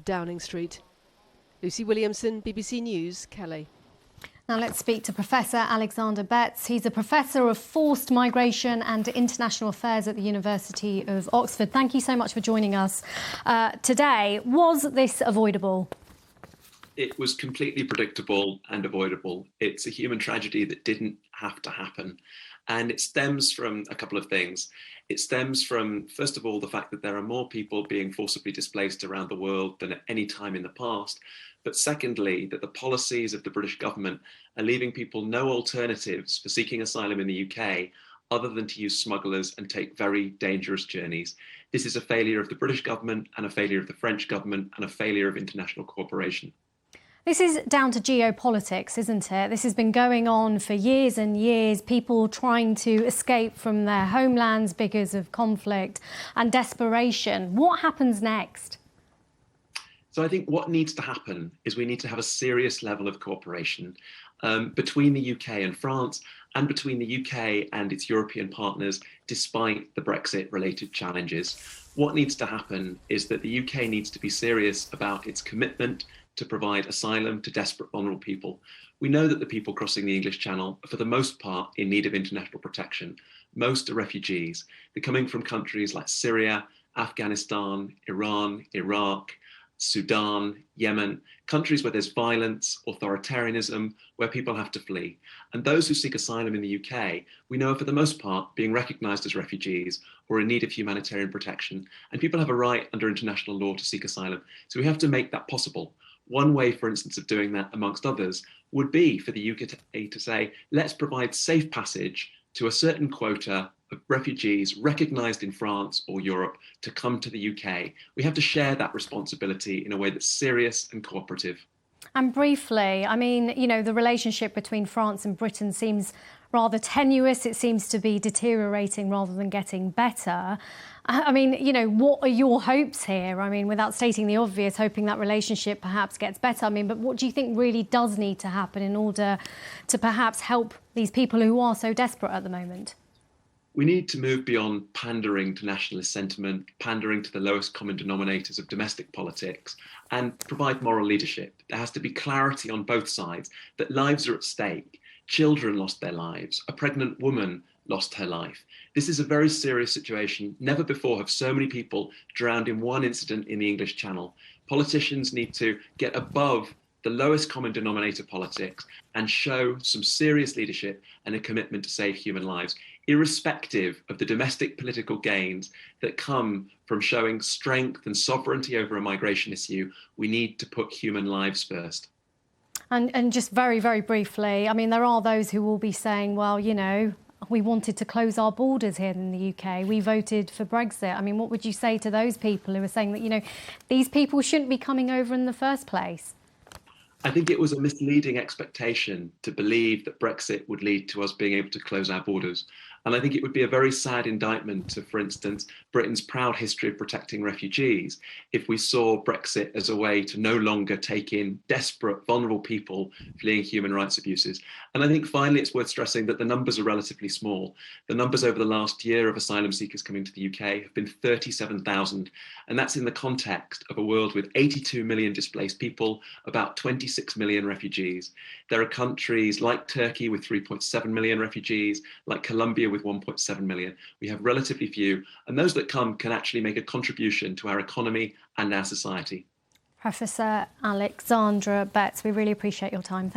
Downing Street. Lucy Williamson, BBC News, Calais. Now let's speak to Professor Alexander Betts. He's a professor of forced migration and international affairs at the University of Oxford. Thank you so much for joining us today. Was this avoidable? It was completely predictable and avoidable. It's a human tragedy that didn't have to happen. And it stems from a couple of things. It stems from, first of all, the fact that there are more people being forcibly displaced around the world than at any time in the past. But secondly, that the policies of the British government are leaving people no alternatives for seeking asylum in the UK other than to use smugglers and take very dangerous journeys. This is a failure of the British government and a failure of the French government and a failure of international cooperation. This is down to geopolitics, isn't it? This has been going on for years and years, people trying to escape from their homelands because of conflict and desperation. What happens next? So I think what needs to happen is we need to have a serious level of cooperation between the UK and France and between the UK and its European partners, despite the Brexit-related challenges. What needs to happen is that the UK needs to be serious about its commitment to provide asylum to desperate, vulnerable people. We know that the people crossing the English Channel are, for the most part, in need of international protection. Most are refugees. They're coming from countries like Syria, Afghanistan, Iran, Iraq, Sudan, Yemen, countries where there's violence, authoritarianism, where people have to flee. And those who seek asylum in the UK, we know are for the most part being recognised as refugees or in need of humanitarian protection. And people have a right under international law to seek asylum. So we have to make that possible. One way, for instance, of doing that, amongst others, would be for the UK to say, let's provide safe passage to a certain quota of refugees recognised in France or Europe to come to the UK. We have to share that responsibility in a way that's serious and cooperative. And briefly, I mean, you know, the relationship between France and Britain seems rather tenuous. It seems to be deteriorating rather than getting better. I mean, you know, what are your hopes here? I mean, without stating the obvious, hoping that relationship perhaps gets better. I mean, but what do you think really does need to happen in order to perhaps help these people who are so desperate at the moment? We need to move beyond pandering to nationalist sentiment, pandering to the lowest common denominators of domestic politics, and provide moral leadership. There has to be clarity on both sides that lives are at stake. Children lost their lives. A pregnant woman lost her life. This is a very serious situation. Never before have so many people drowned in one incident in the English Channel. Politicians need to get above the lowest common denominator politics and show some serious leadership and a commitment to save human lives, irrespective of the domestic political gains that come from showing strength and sovereignty over a migration issue. We need to put human lives first. And just very, very briefly, I mean, there are those who will be saying, well, you know, we wanted to close our borders here in the UK. We voted for Brexit. I mean, what would you say to those people who are saying that, you know, these people shouldn't be coming over in the first place? I think it was a misleading expectation to believe that Brexit would lead to us being able to close our borders. And I think it would be a very sad indictment to, for instance, Britain's proud history of protecting refugees if we saw Brexit as a way to no longer take in desperate, vulnerable people fleeing human rights abuses. And I think finally it's worth stressing that the numbers are relatively small. The numbers over the last year of asylum seekers coming to the UK have been 37,000. And that's in the context of a world with 82 million displaced people, about 26 million refugees. There are countries like Turkey with 3.7 million refugees, like Colombia with 1.7 million. We have relatively few, and those that come can actually make a contribution to our economy and our society. Professor Alexandra Betts, we really appreciate your time. Thank you.